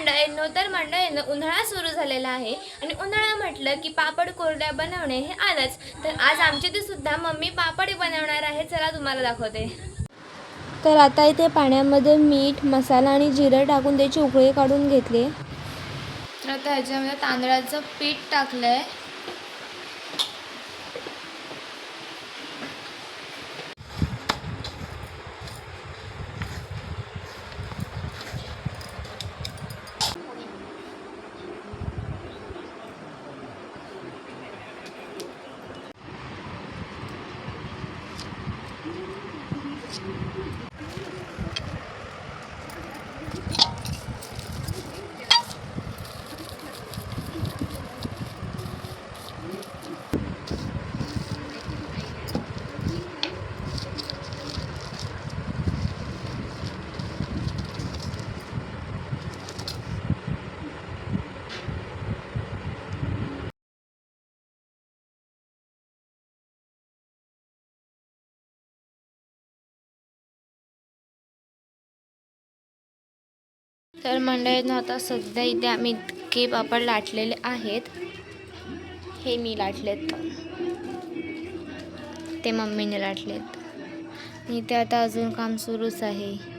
मंडळींनो, तर मंडळींनो, उन्हाळा सुरू झालेला आहे आणि उन्हाळा म्हटलं की पापड कुरड्या बनवणे हे आलंच. तर आज आमच्या इथे सुद्धा मम्मी पापड बनवणार आहे. चला तुम्हाला दाखवते. तर आता इथे पाण्यामध्ये मीठ, मसाला आणि जिरं टाकून त्याची उकळी काढून घेतली. तर आता ह्याच्यामध्ये तांदळाचं पीठ टाकलंय. तर मंडळींनो, आता सध्या इथे आम्ही इतके पापड लाटलेले आहेत. हे मी लाटलेत, ते मम्मीने लाटलेत. इथे आता अजून काम सुरूच आहे.